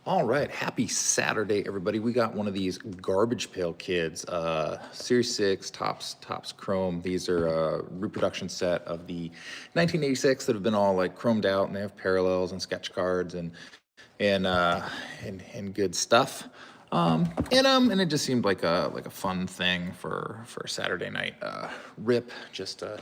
All right, happy Saturday, everybody. We got one of these Garbage Pail Kids, Series 6, Tops Chrome. These are a reproduction set of the 1986 that have been all like chromed out, and they have parallels and sketch cards and good stuff in them, and it just seemed like a fun thing for a Saturday night rip, just to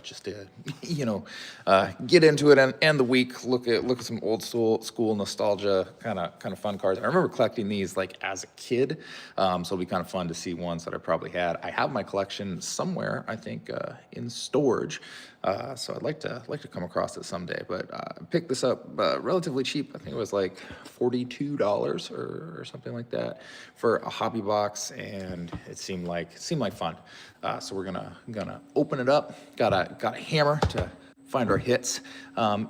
get into it and end the week. Look at some old school nostalgia kind of fun cards. I remember collecting these like as a kid, so it'll be kind of fun to see ones that I probably had. I have my collection somewhere, I think, in storage. So I'd like to come across it someday, but I picked this up relatively cheap. I think it was like $42 or something like that for a hobby box, and it seemed like fun. So we're gonna open it up. Got a hammer to find our hits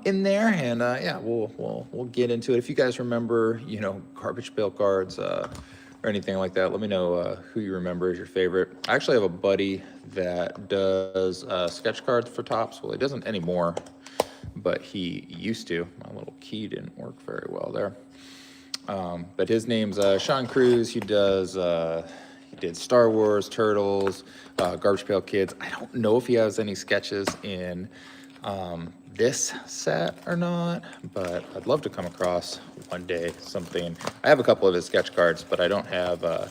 in there, and yeah, we'll get into it. If you guys remember, garbage pail cards. Or anything like that, let me know who you remember as your favorite. I actually have a buddy that does sketch cards for Topps. Well, he doesn't anymore, but he used to. My little key didn't work very well there. But his name's Sean Cruz. He did Star Wars, Turtles, Garbage Pail Kids. I don't know if he has any sketches in this set or not, but I'd love to come across one day something. I have a couple of his sketch cards, but I don't have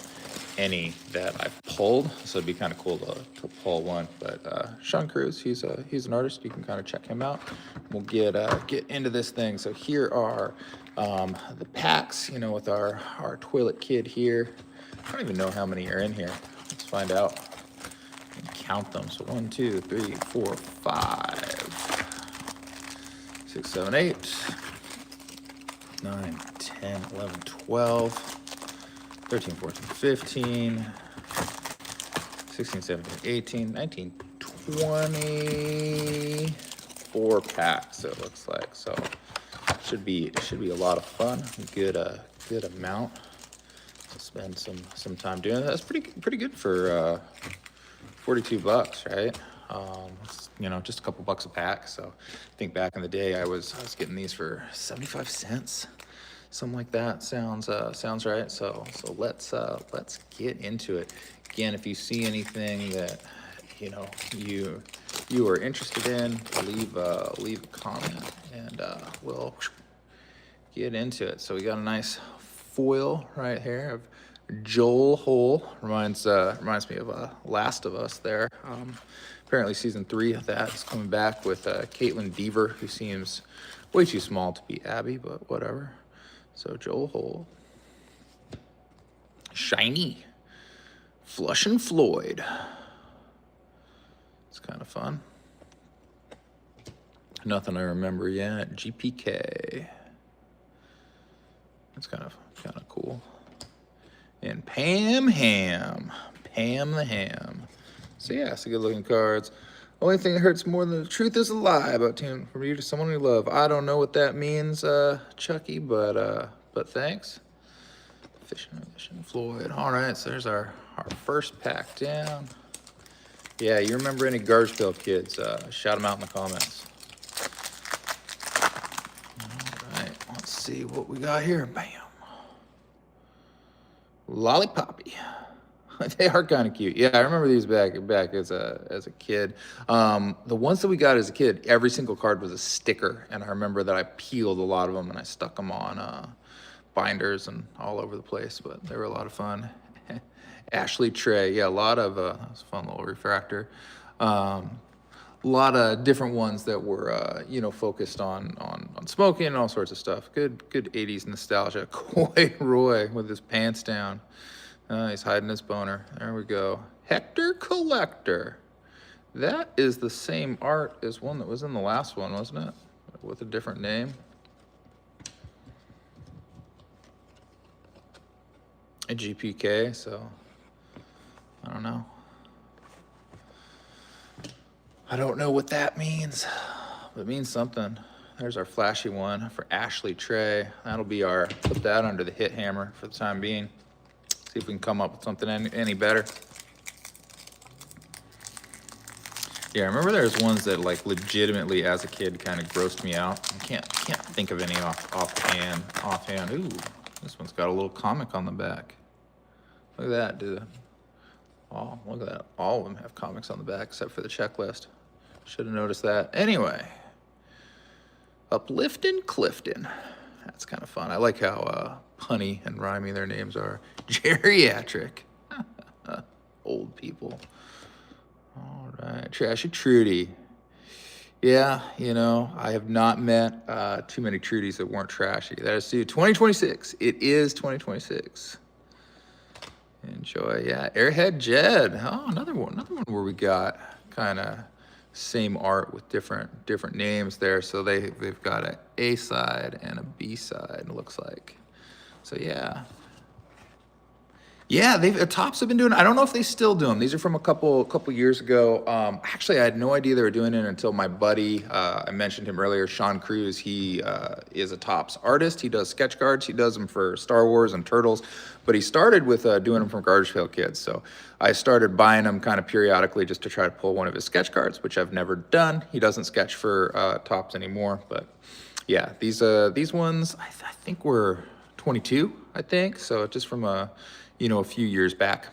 any that I've pulled, so it'd be kind of cool to pull one. But Sean Cruz, he's an artist. You can kind of check him out. We'll get into this thing. So here are the packs, with our toilet kid here. I don't even know how many are in here. Let's find out and count them. So 1, 2, 3, 4, 5, 6, 7, 8, 9, 10, 11, 12, 13, 14, 15, 16, 17, 18, 19, 24 packs, it looks like. So should be a lot of fun. Good amount to spend some time doing. That's pretty good for $42, right? Just a couple bucks a pack. So I think back in the day I was getting these for 75 cents, something like that. Sounds right. So let's get into it. Again, if you see anything that you are interested in, leave a comment, and we'll get into it. So we got a nice foil right here of Joel Hole. Reminds me of Last of Us there. Apparently season 3 of that is coming back with Caitlin Deaver, who seems way too small to be Abby, but whatever. So Joel Hole. Shiny. Flush and Floyd. It's kind of fun. Nothing I remember yet. GPK. That's kind of cool. And Pam the Ham. So yeah, it's a good looking cards. Only thing that hurts more than the truth is a lie about taking from you to someone you love. I don't know what that means, Chucky, but thanks. Fishing Floyd. All right, so there's our first pack down. Yeah, you remember any Garbage Pail Kids? Shout them out in the comments. All right, let's see what we got here. Bam. Lollipoppy. They are kind of cute. Yeah, I remember these back as a kid. The ones that we got as a kid, every single card was a sticker, and I remember that I peeled a lot of them and I stuck them on binders and all over the place. But they were a lot of fun. Ashley Trey, yeah, a lot of that was a fun little refractor. A lot of different ones that were focused on smoking and all sorts of stuff. Good 80s nostalgia. Coy Roy with his pants down. He's hiding his boner. There we go. Hector Collector. That is the same art as one that was in the last one, wasn't it? With a different name. A GPK, so I don't know. I don't know what that means, but it means something. There's our flashy one for Ashley Trey. That'll be put that under the hit hammer for the time being. See if we can come up with something any better. Yeah, I remember there's ones that like legitimately as a kid kind of grossed me out. I can't think of any offhand. Ooh, This one's got a little comic on the back. Look at that, dude. Oh, look at that. All of them have comics on the back except for the checklist. Should have noticed that. Anyway, Upliftin' Clifton. That's kind of fun. I like how punny and rhymey their names are. Geriatric. Old people. All right. Trashy Trudy. Yeah, you know, I have not met too many Trudys that weren't trashy. That is 2026. It is 2026. Enjoy. Yeah, Airhead Jed. Oh, another one where we got kind of same art with different names there. So they've got an A side and a B side, it looks like. So yeah. Yeah, Tops have been doing. I don't know if they still do them. These are from a couple years ago. Actually, I had no idea they were doing it until my buddy. I mentioned him earlier, Sean Cruz. He is a Tops artist. He does sketch cards. He does them for Star Wars and Turtles, but he started with doing them from Pail Kids. So I started buying them kind of periodically just to try to pull one of his sketch cards, which I've never done. He doesn't sketch for Tops anymore, but yeah, these ones I think were 22. I think so, just from a few years back.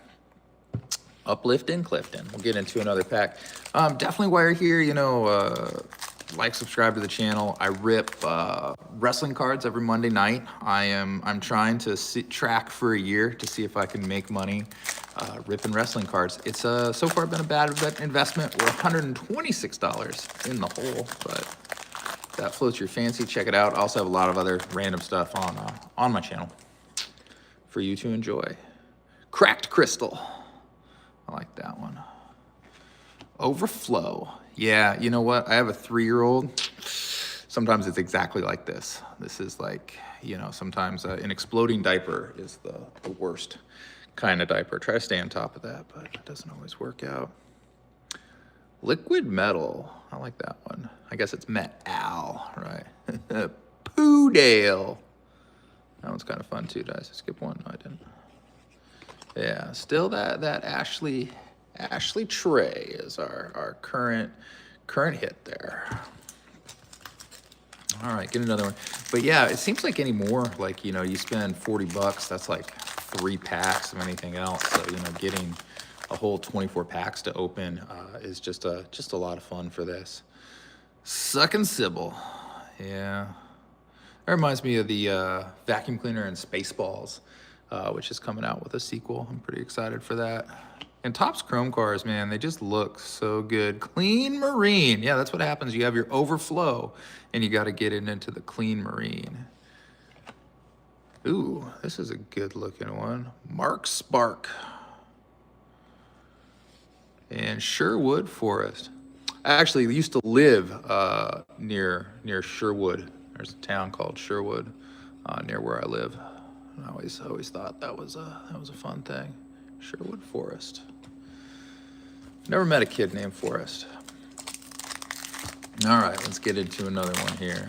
Upliftin' Clifton. We'll get into another pack. Definitely while you're here, like, subscribe to the channel. I rip wrestling cards every Monday night. I'm trying to track for a year to see if I can make money ripping wrestling cards. It's so far been a bad investment. We're $126 in the hole, but if that floats your fancy, check it out. I also have a lot of other random stuff on my channel for you to enjoy. Cracked Crystal. I like that one. Overflow. Yeah, you know what? I have a 3-year-old. Sometimes it's exactly like this. This is like, sometimes an exploding diaper is the worst kind of diaper. Try to stay on top of that, but it doesn't always work out. Liquid Metal. I like that one. I guess it's Metal, right? Poodale. That one's kind of fun too. Did I skip one? No, I didn't. Yeah, still that Ashley Trey is our current hit there. All right, get another one. But yeah, it seems like anymore, like, you spend $40, that's like 3 packs of anything else. So, getting a whole 24 packs to open is just a lot of fun for this. Suckin' Sybil. Yeah. That reminds me of the vacuum cleaner and Spaceballs, which is coming out with a sequel. I'm pretty excited for that. And Topps Chrome cars, man, they just look so good. Clean Marine. Yeah, that's what happens. You have your overflow, and you got to get it into the Clean Marine. Ooh, this is a good-looking one. Mark Spark. And Sherwood Forest. I actually used to live near Sherwood. There's a town called Sherwood near where I live. I always thought that was a fun thing. Sherwood Forest. Never met a kid named Forrest. All right, let's get into another one here.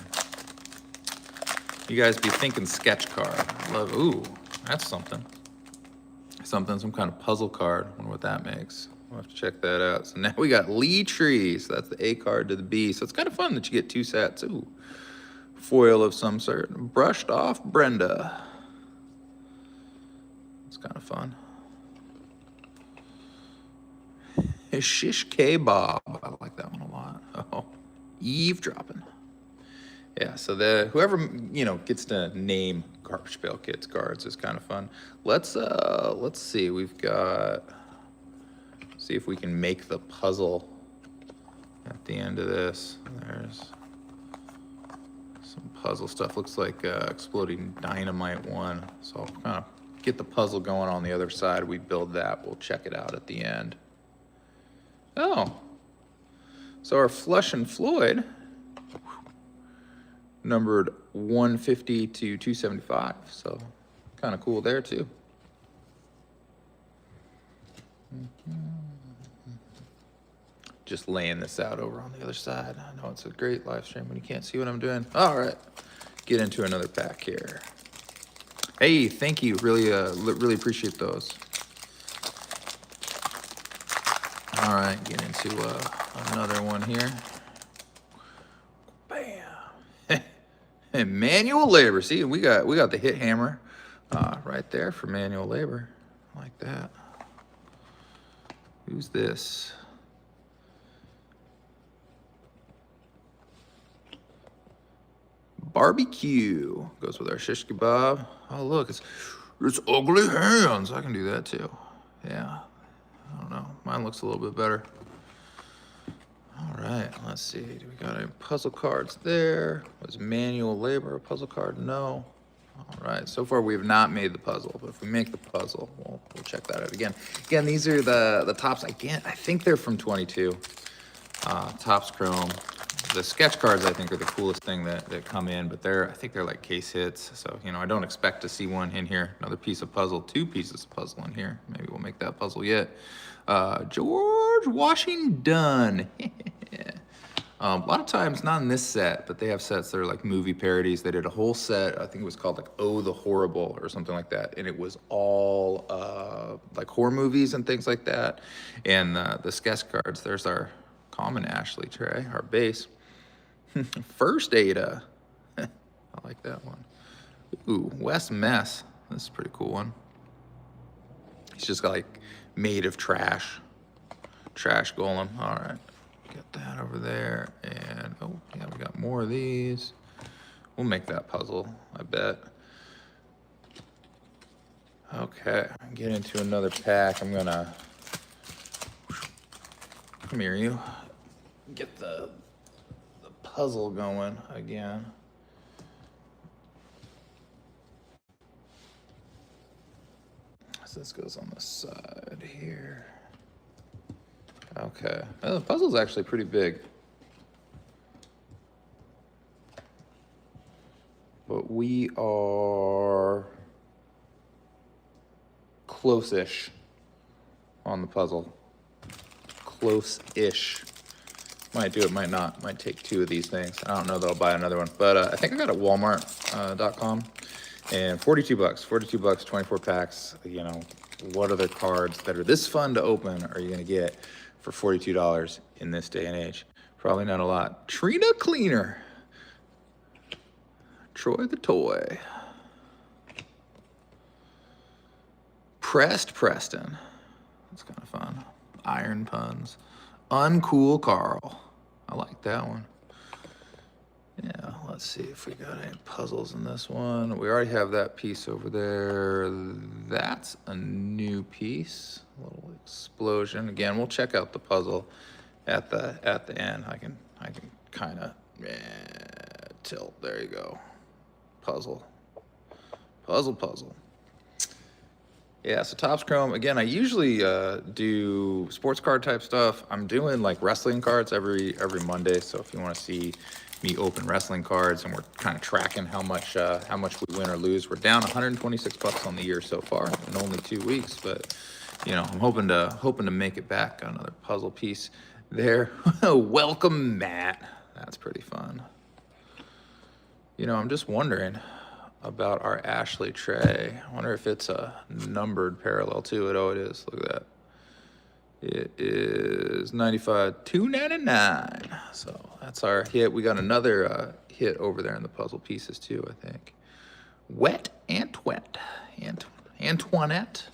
You guys be thinking sketch card. Ooh, that's something. Some kind of puzzle card. Wonder what that makes. We'll have to check that out. So now we got Lee Trees. That's the A card to the B. So it's kind of fun that you get 2 sets. Ooh, foil of some sort. Brushed off Brenda. It's kind of fun. Shish Kebab. I like that one a lot. Oh, eavesdropping. Yeah, so whoever gets to name Garbage Pail Kids cards is kind of fun. Let's see. We've got. See if we can make the puzzle at the end of this. There's some puzzle stuff. Looks like exploding dynamite one. So I'll kind of get the puzzle going on the other side. We build that. We'll check it out at the end. Oh, so our Flush and Floyd, numbered 150 to 275. So kind of cool there too. Just laying this out over on the other side. I know it's a great live stream when you can't see what I'm doing. All right, get into another pack here. Hey, thank you. Really appreciate those. All right, get into another one here. Bam. Manual labor. See, we got the hit hammer right there for manual labor. I like that. Who's this? Barbecue goes with our shish kebab. Oh look, it's ugly hands. I can do that too. Yeah, I don't know. Mine looks a little bit better. All right, let's see. Do we got any puzzle cards there? Was manual labor a puzzle card? No. All right, so far we have not made the puzzle, but if we make the puzzle, we'll check that out again. Again, these are the tops. I think they're from 22. Topps Chrome. The sketch cards I think are the coolest thing that come in, but I think they're like case hits. So, you know, I don't expect to see one in here. Another piece of puzzle, 2 pieces of puzzle in here. Maybe we'll make that puzzle yet. George Washington. A lot of times, not in this set, but they have sets that are like movie parodies. They did a whole set, I think it was called like Oh the Horrible or something like that. And it was all like horror movies and things like that. And the sketch cards, there's our common Ashley tray, our base. First Ada. I like that one. Ooh, Wes Mess. This is a pretty cool one. He's just got like made of trash. Trash golem. All right. Get that over there. And oh, yeah, we got more of these. We'll make that puzzle, I bet. Okay, get into another pack. I'm gonna come here, you. Get the puzzle going again. So this goes on the side here. Okay, the puzzle's actually pretty big. But we are close-ish on the puzzle. Close-ish. Might do it, might not. Might take 2 of these things. I don't know that I'll buy another one. But I think I got it at Walmart.com. And $42. 42 bucks, 24 packs. You know, what other cards that are this fun to open are you going to get for $42 in this day and age? Probably not a lot. Trina Cleaner. Troy the Toy. Pressed Preston. That's kind of fun. Iron Puns. Uncool Carl. I like that one. Yeah, let's see if we got any puzzles in this one. We already have that piece over there. That's a new piece. A little explosion. Again, we'll check out the puzzle at the end. I can kind of tilt. There you go. Puzzle. Yeah, so Topps Chrome, again, I usually do sports card type stuff. I'm doing like wrestling cards every Monday, so if you want to see me open wrestling cards and we're kind of tracking how much we win or lose, we're down 126 bucks on the year so far in only 2 weeks, but you know, I'm hoping to make it back. Got another puzzle piece there. Welcome, Matt. That's pretty fun. You know, I'm just wondering about our Ashley tray. I wonder if it's a numbered parallel to it. Oh, it is. Look at that. It is 95, $2.99. So that's our hit. We got another hit over there in the puzzle pieces too, I think. Wet Antoinette. Antoinette.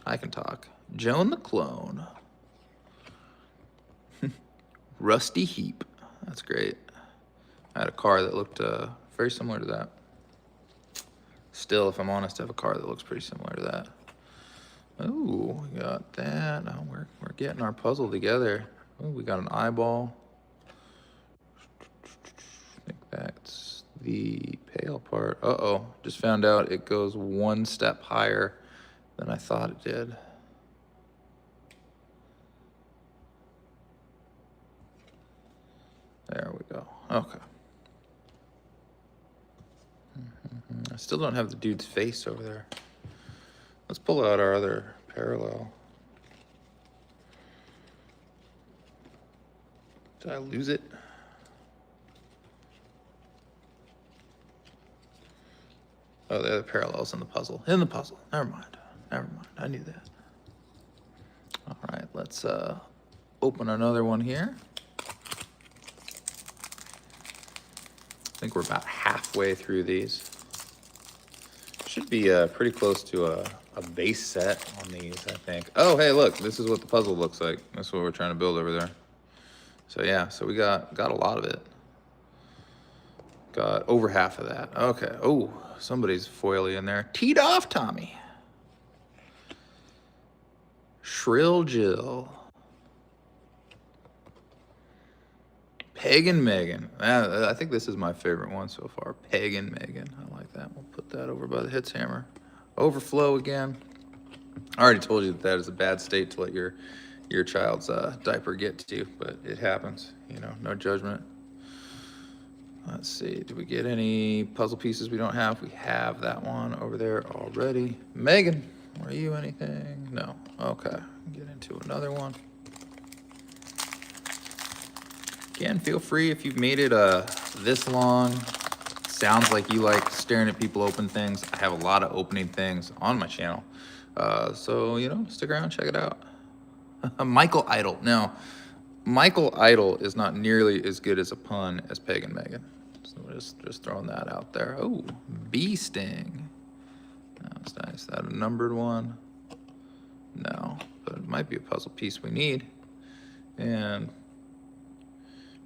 I can talk. Joan the Clone. Rusty Heap. That's great. I had a car that looked very similar to that. Still, if I'm honest, I have a car that looks pretty similar to that. Oh, we got that. Oh, we're getting our puzzle together. Oh, we got an eyeball. I think that's the pale part. Uh-oh, just found out it goes 1 step higher than I thought it did. There we go. Okay. I still don't have the dude's face over there. Let's pull out our other parallel. Did I lose it? Oh, the other parallel's in the puzzle. In the puzzle. Never mind. I knew that. All right, let's open another one here. I think we're about halfway through these. Should be pretty close to a base set on these, I think. Oh, hey, look, this is what the puzzle looks like. That's what we're trying to build over there. So yeah, so we got a lot of it. Got over half of that. Okay. Oh, somebody's foily in there. Teed off, Tommy. Shrill Jill. Pagan Megan. I think this is my favorite one so far. Pagan Megan. I like that. We'll put that over by the hits hammer. Overflow again. I already told you that is a bad state to let your child's diaper get to, but it happens. You know, no judgment. Let's see. Do we get any puzzle pieces we don't have? We have that one over there already. Megan, are you anything? No. Okay. Get into another one. Again, feel free if you've made it this long. Sounds like you like staring at people open things. I have a lot of opening things on my channel. So, you know, stick around, check it out. Michael Idle. Now, Michael Idle is not nearly as good as a pun as Pagan Megan. So just throwing that out there. Oh, Bee Sting. That's nice. Is that a numbered one? No, but it might be a puzzle piece we need. And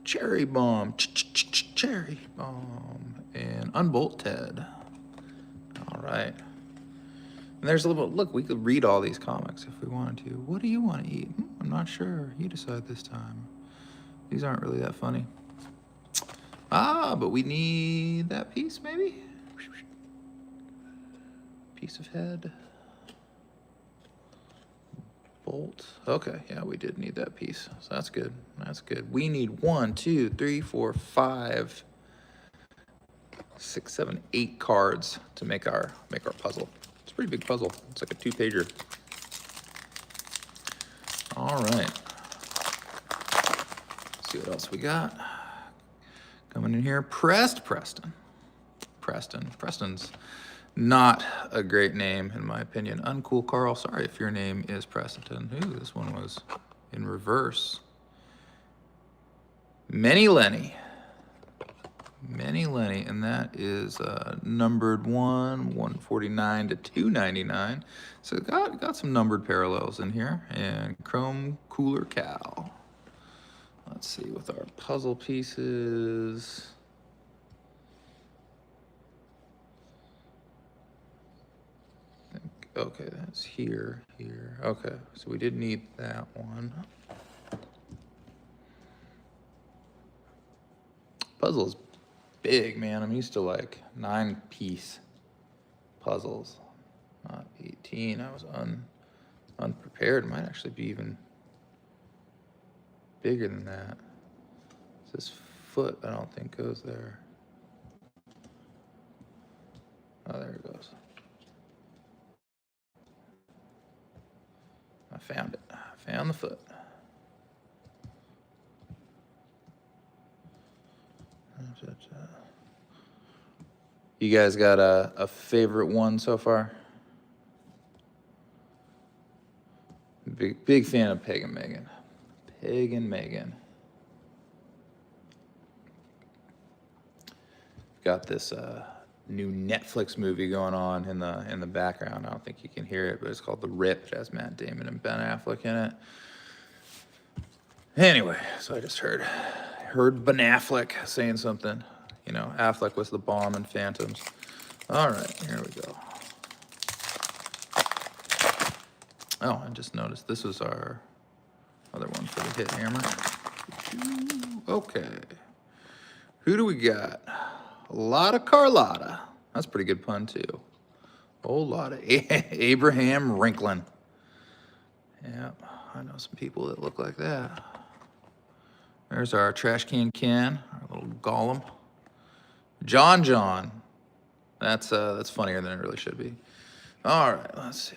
Cherry Bomb, Cherry Bomb, and Unbolt Ted. All right. And there's a little, look, we could read all these comics if we wanted to. What do you want to eat? I'm not sure. You decide this time. These aren't really that funny. Ah, but we need that piece, maybe? Piece of head. Bolt. Okay, yeah, we did need that piece. So that's good. That's good. We need 1, 2, 3, 4, 5, 6, 7, 8 cards to make our puzzle. It's a pretty big puzzle. It's like a 2-pager. All right. Let's see what else we got. Coming in here, Preston. Preston's not a great name, in my opinion. Uncool Carl, sorry if your name is Preston. Ooh, this one was in reverse. Many Lenny, and that is numbered 149 to 299. So got some numbered parallels in here. And Chrome Cooler Cow. Let's see with our puzzle pieces. Okay, that's here. Okay, so we did need that one. Puzzle's big, man. I'm used to like 9-piece puzzles, not 18. I was unprepared. It might actually be even bigger than that. This foot, I don't think goes there. Oh, there it goes. I found it. I found the foot. You guys got a favorite one so far? Big fan of Pagan Megan. Got this new Netflix movie going on in the background. I don't think you can hear it, but it's called The Rip. It has Matt Damon and Ben Affleck in it. Anyway, so I just heard Ben Affleck saying something. You know, Affleck was the bomb in Phantoms. All right, here we go. Oh, I just noticed this was our other one for the hit hammer. Okay. Who do we got? A lot of Carlotta. That's a pretty good pun, too. Whole lot of Abraham Rinklin. Yep, I know some people that look like that. There's our trash can, our little golem. John. That's funnier than it really should be. All right, let's see.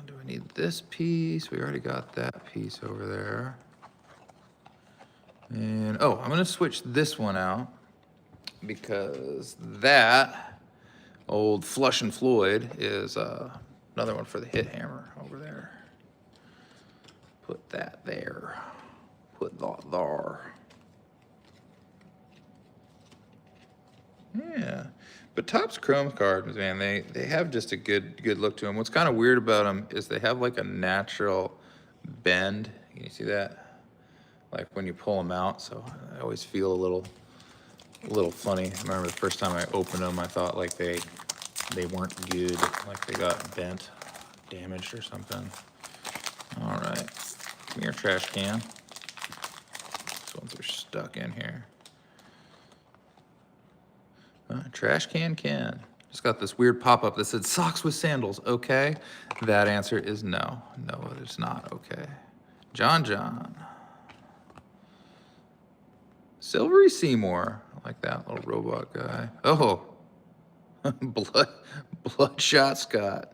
Do we need this piece? We already got that piece over there. And, oh, I'm going to switch this one out because that old Flush and Floyd is another one for the hit hammer over there. Put that there. Put that there. Yeah. But Topps Chrome cards, man, they have just a good look to them. What's kind of weird about them is they have like a natural bend. Can you see that? Like when you pull them out, so I always feel a little funny. I remember the first time I opened them, I thought like they weren't good, like they got bent, damaged or something. All right, come here, trash can. These ones are stuck in here. Trash can. Just got this weird pop-up that said socks with sandals, okay? That answer is no. No, it's not okay. John. Silvery Seymour. I like that little robot guy. Oh, Bloodshot Scott.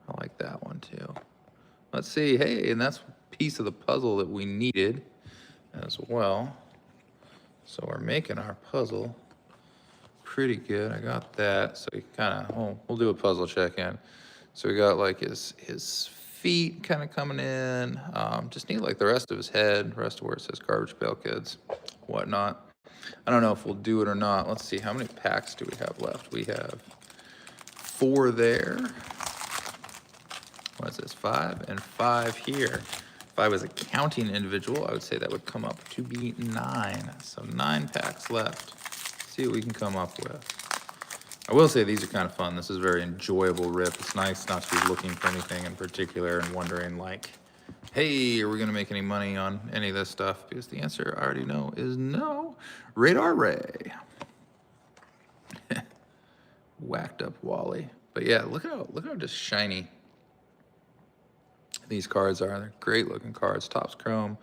I like that one too. Let's see. Hey, and that's a piece of the puzzle that we needed as well. So we're making our puzzle pretty good. I got that. So we kind of, we'll do a puzzle check-in. So we got like his feet kind of coming in. Just need like the rest of his head, the rest of where it says Garbage Pail Kids, whatnot. I don't know if we'll do it or not. Let's see, how many packs do we have left? We have 4 there. What is this, 5 and 5 here. If I was a counting individual, I would say that would come up to be 9. So 9 packs left. Let's see what we can come up with. I will say these are kind of fun. This is a very enjoyable rip. It's nice not to be looking for anything in particular and wondering like, hey, are we gonna make any money on any of this stuff? Because the answer I already know is no. Radar Ray. Whacked up Wally. But yeah, look how just shiny these cards are. They're great looking cards. Topps Chrome.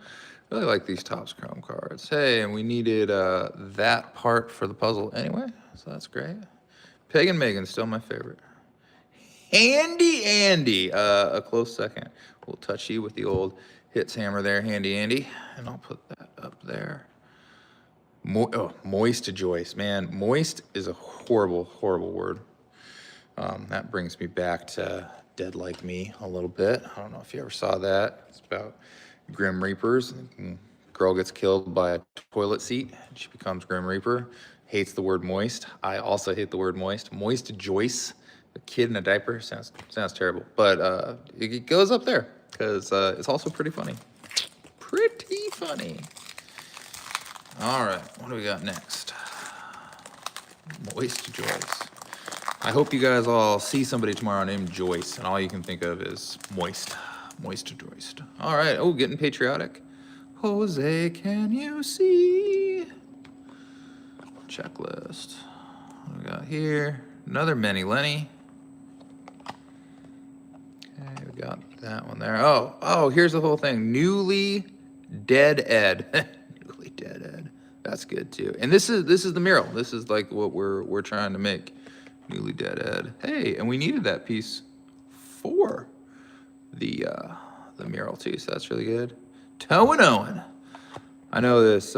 Really like these Topps Chrome cards. Hey, and we needed that part for the puzzle anyway, so that's great. Pagan Megan, still my favorite. Handy Andy, a close second. We'll touch you with the old hits hammer there, Handy Andy, and I'll put that up there. Moist Joyce, man. Moist is a horrible, horrible word. That brings me back to Dead Like Me a little bit. I don't know if you ever saw that. It's about Grim Reapers. Girl gets killed by a toilet seat. She becomes Grim Reaper. Hates the word moist. I also hate the word moist. Moist Joyce, a kid in a diaper, sounds terrible. But it goes up there because it's also pretty funny. Pretty funny. All right, what do we got next? Moist Joyce. I hope you guys all see somebody tomorrow named Joyce, and all you can think of is moist. Moist Joyce. All right, oh, getting patriotic. Jose, can you see? Checklist. What do we got here? Another Many Lenny. Okay, we got that one there. Oh, here's the whole thing. Newly Dead Ed. Newly Dead Ed. That's good too. And this is the mural. This is like what we're trying to make. Newly Dead Ed. Hey, and we needed that piece for the mural too, so that's really good. Toe and Owen. I know this.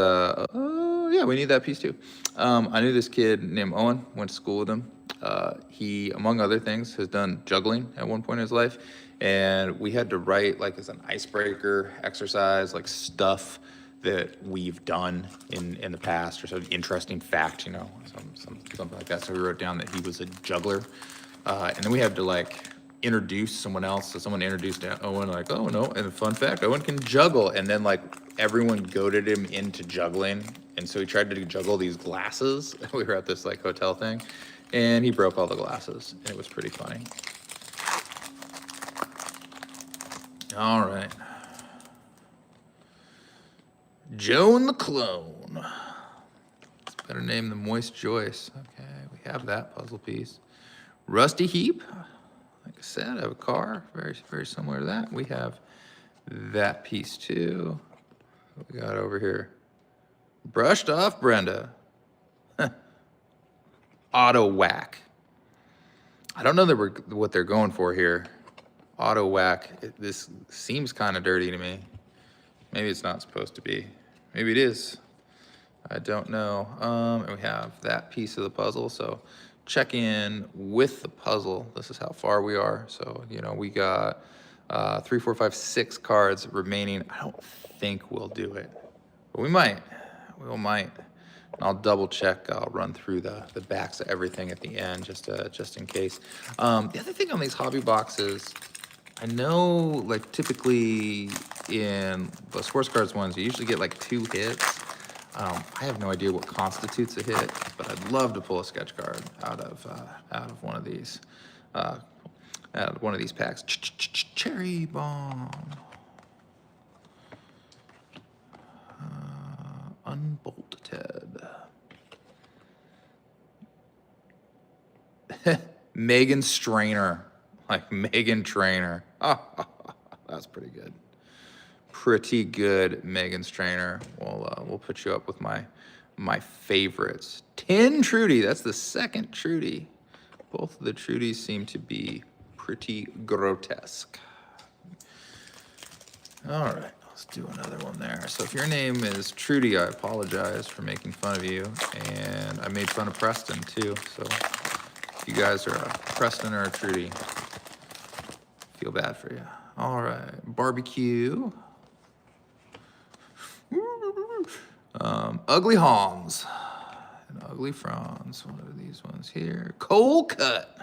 Yeah, we need that piece too. I knew this kid named Owen. Went to school with him. He, among other things, has done juggling at one point in his life, and we had to write like as an icebreaker exercise, like stuff that we've done in the past, or some interesting fact, you know, something like that. So we wrote down that he was a juggler, and then we had to like introduce someone else. So someone introduced Owen, like, oh no, and a fun fact, Owen can juggle, and then like everyone goaded him into juggling, and so he tried to juggle these glasses. We were at this like hotel thing, and he broke all the glasses, and it was pretty funny. All right. Joan the Clone. It's a better name than Moist Joyce. Okay, we have that puzzle piece. Rusty Heap. Like I said, I have a car, very, very similar to that. We have that piece too. What we got over here? Brushed Off Brenda. Auto Whack. I don't know what they're going for here. Auto Whack. This seems kind of dirty to me. Maybe it's not supposed to be. Maybe it is. I don't know. And we have that piece of the puzzle. So check in with the puzzle. This is how far we are. So, you know, we got 3, 4, 5, 6 cards remaining. I don't think we'll do it, but we might. We might. I'll double check. I'll run through the backs of everything at the end just in case. The other thing on these hobby boxes, I know like typically in the sports cards ones, you usually get like 2 hits. I have no idea what constitutes a hit, but I'd love to pull a sketch card out of one of these packs. Cherry bomb. Unbolted. Megan Strainer, like Megan Trainer. Oh, that's pretty good. Pretty good, Megan Strainer. We'll put you up with my favorites. 10 Trudy. That's the second Trudy. Both of the Trudys seem to be pretty grotesque. All right, let's do another one there. So if your name is Trudy, I apologize for making fun of you, and I made fun of Preston too. So if you guys are a Preston or a Trudy, feel bad for you. All right, barbecue. Ugly Hans and Ugly Franz. What are these ones here? Cold Cut.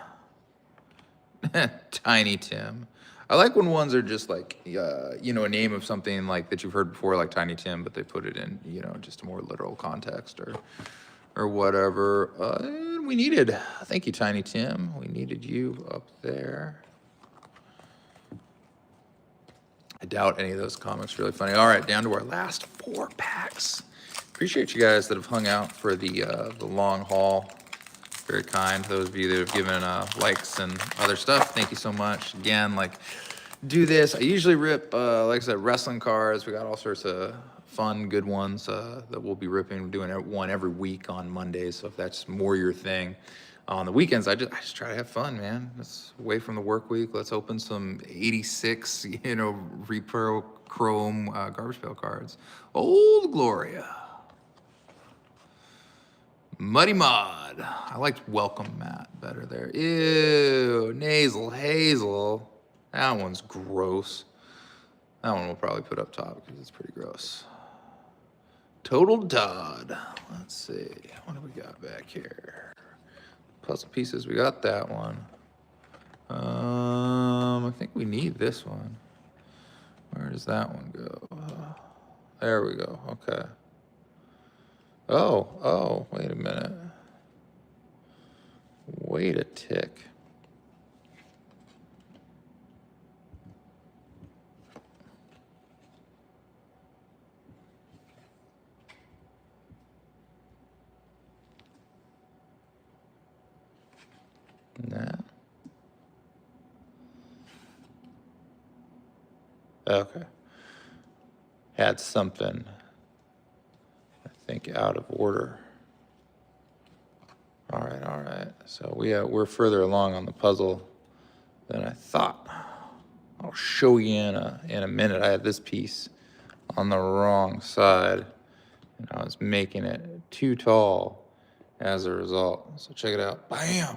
Tiny Tim. I like when ones are just like, you know, a name of something like that you've heard before, like Tiny Tim, but they put it in, you know, just a more literal context or whatever. And we needed, thank you, Tiny Tim. We needed you up there. I doubt any of those comics are really funny. All right, down to our last 4 packs. Appreciate you guys that have hung out for the long haul. Very kind. Those of you that have given likes and other stuff, thank you so much. Again, like, do this. I usually rip, like I said, wrestling cards. We got all sorts of fun, good ones that we'll be ripping. We're doing one every week on Mondays, so if that's more your thing. On the weekends, I just try to have fun, man. It's away from the work week. Let's open some 86, you know, Repro Chrome Garbage Pail cards. Old Gloria. Muddy Mod. I liked Welcome Matt better there. Ew, Nasal Hazel. That one's gross. That one we'll probably put up top because it's pretty gross. Total Dodd. Let's see. What do we got back here? Puzzle pieces. We got that one. I think we need this one. Where does that one go? There we go. Okay. Oh, wait a minute. Wait a tick. Nah. Okay. Had something, I think, out of order. All right. So we're further along on the puzzle than I thought. I'll show you in a minute. I had this piece on the wrong side, and I was making it too tall as a result. So check it out. Bam!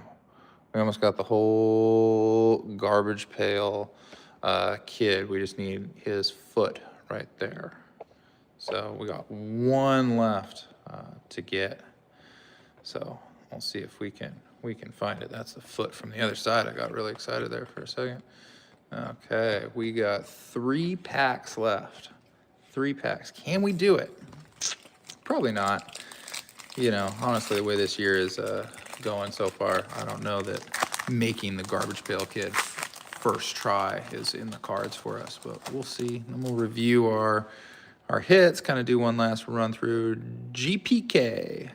We almost got the whole garbage pail kid. We just need his foot right there. So we got one left to get. So we'll see if we can find it. That's the foot from the other side. I got really excited there for a second. Okay, we got 3 packs left. 3 packs. Can we do it? Probably not. You know, honestly, the way this year is going so far, I don't know that making the garbage pail kid first try is in the cards for us, but we'll see. And we'll review our hits, kind of do one last run through. GPK,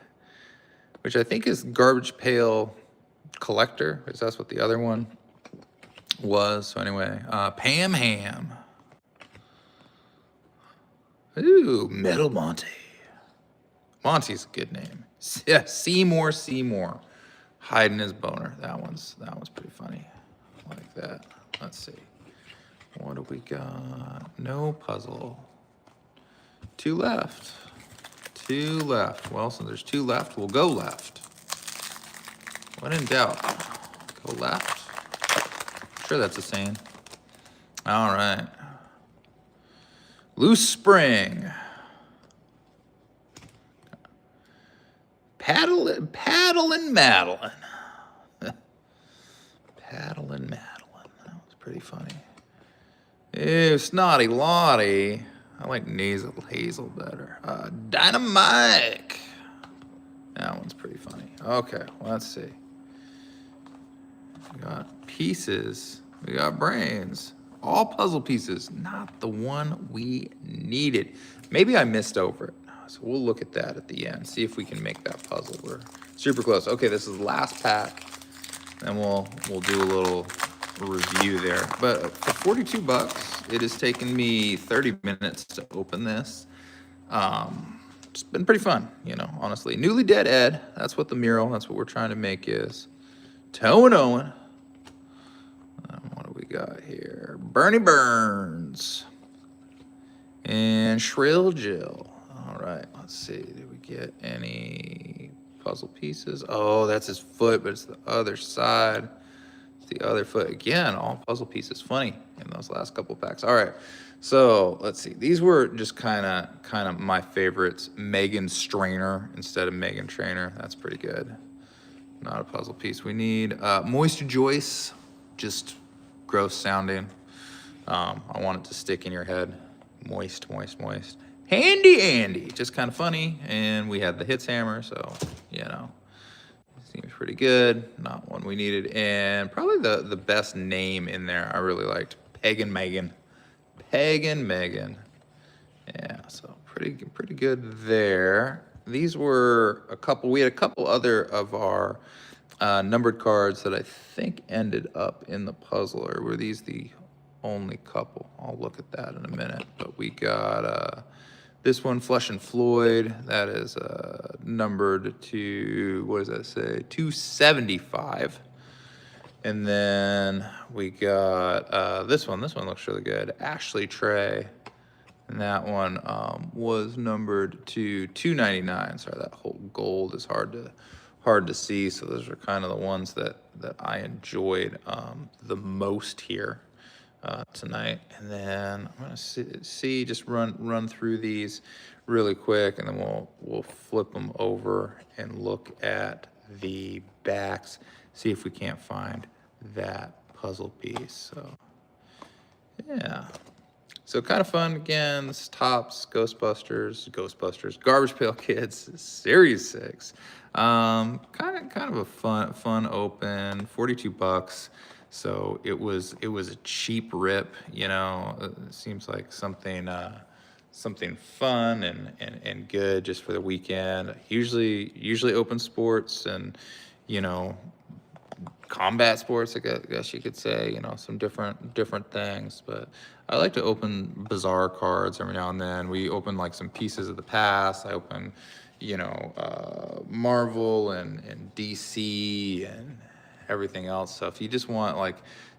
which I think is garbage pail collector, because that's what the other one was. So anyway, Pam Ham. Ooh, Metal Monty. Monty's a good name. Yeah, Seymour. Hiding his boner. That one's pretty funny. I like that. Let's see. What do we got? No puzzle. 2 left. 2 left. Well, since there's 2 left, we'll go left. When in doubt, go left. I'm sure that's a saying. All right. Loose Spring. Paddle and Madeline. Paddle and Madeline. That was pretty funny. Ew, Snotty Lottie. I like Nasal Hazel better. Dynamite. That one's pretty funny. Okay, let's see. We got pieces. We got brains. All puzzle pieces. Not the one we needed. Maybe I missed over it. So we'll look at that at the end. See if we can make that puzzle. We're super close. Okay, this is the last pack. And we'll do a little review there. But for 42 bucks, it has taken me 30 minutes to open this. It's been pretty fun, you know, honestly. Newly Dead Ed, that's what the mural, that's what we're trying to make is. Toe and Owen. What do we got here? Bernie Burns. And Shrill Jill. All right, let's see. Did we get any puzzle pieces? Oh, that's his foot, but it's the other side. It's the other foot. Again, all puzzle pieces. Funny in those last couple packs. All right, so let's see. These were just kind of my favorites. Megan Strainer instead of Megan Trainer. That's pretty good. Not a puzzle piece we need. Moist Joyce, just gross sounding. I want it to stick in your head. Moist, moist, moist. Handy Andy, just kind of funny. And we had the hits hammer, so, you know, seems pretty good. Not one we needed. And probably the best name in there I really liked, Pagan Megan. Pagan Megan. Yeah, so pretty good there. These were we had a couple other of our numbered cards that I think ended up in the puzzle, or were these the only couple? I'll look at that in a minute. But we got this one, Flesh and Floyd, that is numbered to, what does that say? 275. And then we got this one. This one looks really good. Ashley Trey. And that one was numbered to 299. Sorry, that whole gold is hard to see. So those are kind of the ones that I enjoyed the most here tonight. And then I'm gonna see just run through these really quick, and then we'll flip them over and look at the backs. See if we can't find that puzzle piece. So yeah. So kind of fun again. This is Tops, Ghostbusters, Garbage Pail Kids, Series 6. Kind of a fun open. 42 bucks. So it was a cheap rip. You know, it seems like something fun and good just for the weekend. Usually open sports and, you know, combat sports, I guess you could say, you know, some different things. But I like to open bizarre cards every now and then. We open like some pieces of the past. I open, you know, Marvel and DC and everything else. So if you just want like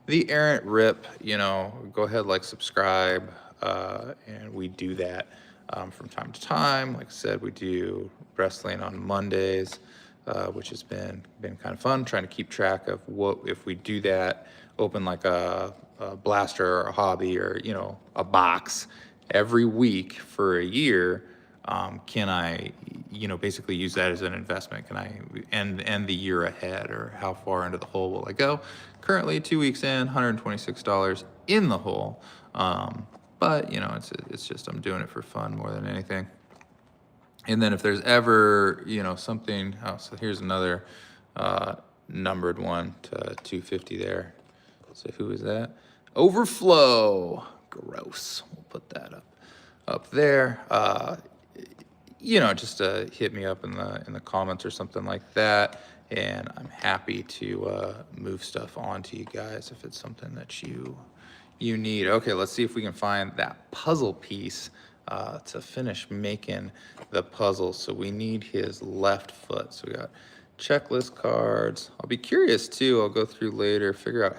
the errant rip, you know, go ahead, like, subscribe, and we do that from time to time. Like I said, we do wrestling on Mondays, which has been kind of fun, trying to keep track of what, if we do that, open like a blaster or a hobby or, you know, a box every week for a year, can I, you know, basically use that as an investment? Can I end the year ahead, or how far into the hole will I go? Currently 2 weeks in, $126 in the hole. But, you know, it's just, I'm doing it for fun more than anything. And then if there's ever, you know, something, so here's another numbered one to 250 there. So who is that? Overflow. Gross. We'll put that up there. You know, just hit me up in the comments or something like that, and I'm happy to move stuff on to you guys if it's something that you need. Okay, let's see if we can find that puzzle piece to finish making the puzzle. So we need his left foot. So we got checklist cards. I'll be curious too. I'll go through later, figure out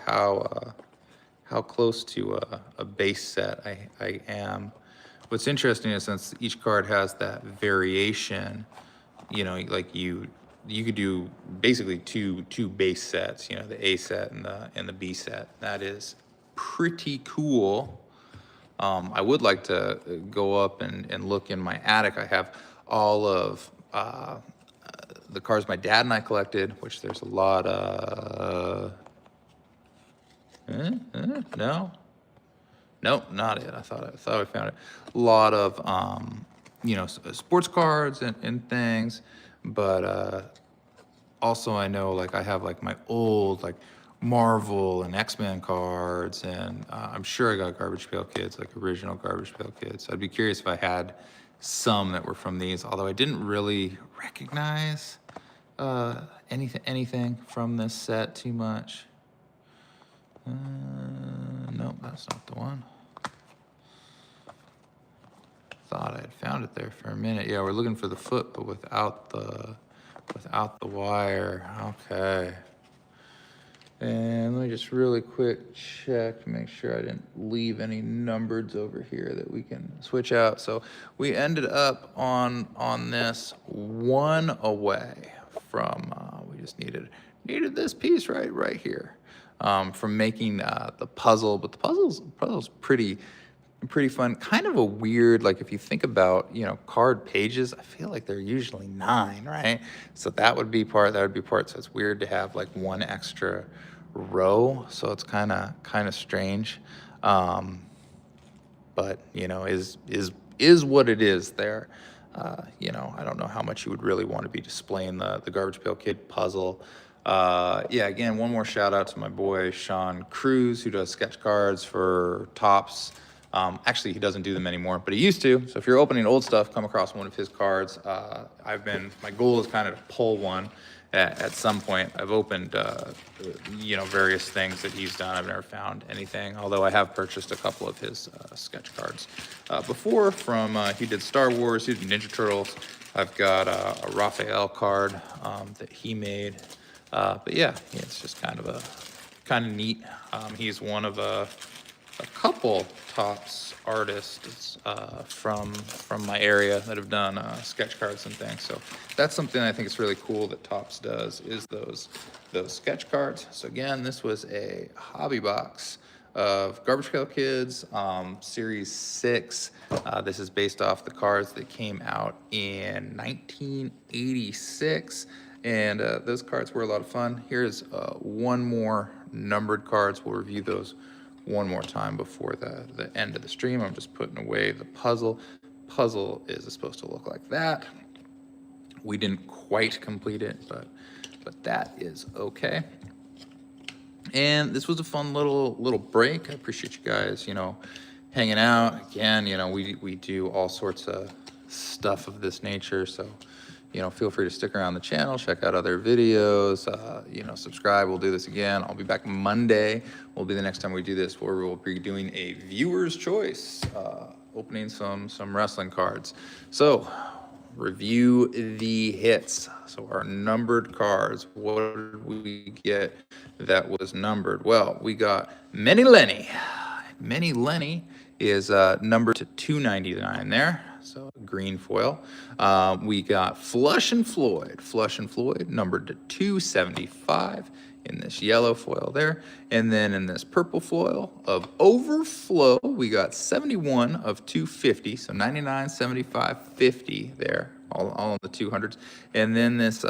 how close to a base set I am. What's interesting is, since each card has that variation, you know, like you could do basically two base sets, you know, the A set and the B set. That is pretty cool. I would like to go up and look in my attic. I have all of the cards my dad and I collected, which there's a lot of. No, nope, not it. I thought I found it. A lot of sports cards and things, but also I know like I have like my old like Marvel and X-Men cards, and I'm sure I got Garbage Pail Kids, like original Garbage Pail Kids. So I'd be curious if I had some that were from these, although I didn't really recognize anything from this set too much. Nope, that's not the one. Thought I had found it there for a minute. Yeah, we're looking for the foot, but without the wire. Okay. And let me just really quick check to make sure I didn't leave any numbers over here that we can switch out. So we ended up on this one away from, we just needed this piece right here, from making the puzzle. But the puzzle's pretty fun. Kind of a weird, like if you think about, card pages, I feel like they're usually 9, right? So that would be part. So it's weird to have like one extra row. So it's kind of strange. But is what it is there. I don't know how much you would really want to be displaying the Garbage Pail Kid puzzle. Yeah, again, one more shout out to my boy Sean Cruz, who does sketch cards for Topps. Actually, he doesn't do them anymore, but he used to. So if you're opening old stuff, come across one of his cards. My goal is kind of to pull one at some point. I've opened, various things that he's done. I've never found anything, although I have purchased a couple of his sketch cards before from, he did Star Wars, he did Ninja Turtles. I've got a Raphael card that he made. But yeah, it's just kind of neat. He's one of a couple Topps artists from my area that have done sketch cards and things. So that's something I think is really cool that Topps does, is those sketch cards. So again, this was a hobby box of Garbage Pail Kids, Series 6. This is based off the cards that came out in 1986. And those cards were a lot of fun. Here's one more numbered cards. We'll review those one more time before the end of the stream. I'm just putting away the puzzle. Puzzle is supposed to look like that. We didn't quite complete it, but that is okay. And this was a fun little break. I appreciate you guys, hanging out. Again, we do all sorts of stuff of this nature, so feel free to stick around the channel, check out other videos, subscribe. We'll do this again. I'll be back Monday. Will be the next time we do this, where we'll be doing a viewer's choice, opening some wrestling cards. So review the hits. So our numbered cards, what did we get that was numbered? Well, we got Many Lenny. Many Lenny is numbered to 299 there. So green foil. We got Flush and Floyd. Flush and Floyd numbered to 275 in this yellow foil there. And then in this purple foil of Overflow, we got 71 of 250. So 99, 75, 50 there, all in the 200s. And then this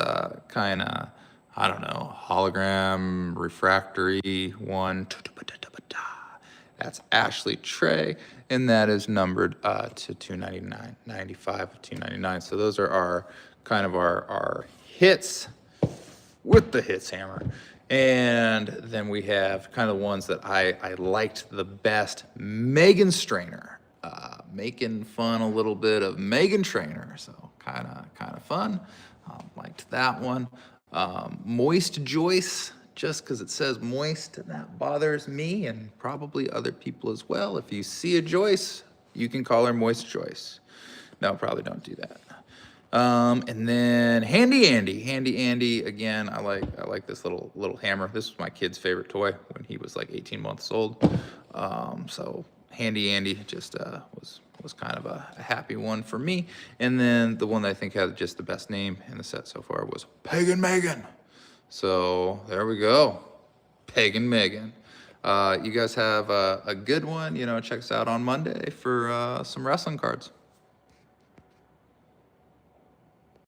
kind of, hologram refractory one. That's Ashley Trey, and that is numbered to 299, 95 of 299. So those are our hits with the hits hammer. And then we have kind of the ones that I liked the best. Megan Strainer, making fun a little bit of Megan Trainor, so kind of fun. Liked that one. Moist Joyce. Just because it says moist, that bothers me and probably other people as well. If you see a Joyce, you can call her Moist Joyce. No, probably don't do that. And then Handy Andy, again, I like this little hammer. This was my kid's favorite toy when he was like 18 months old. So Handy Andy just was kind of a happy one for me. And then the one that I think had just the best name in the set so far was Pagan Megan. So there we go, Pagan Megan. You guys have a good one. Check us out on Monday for some wrestling cards.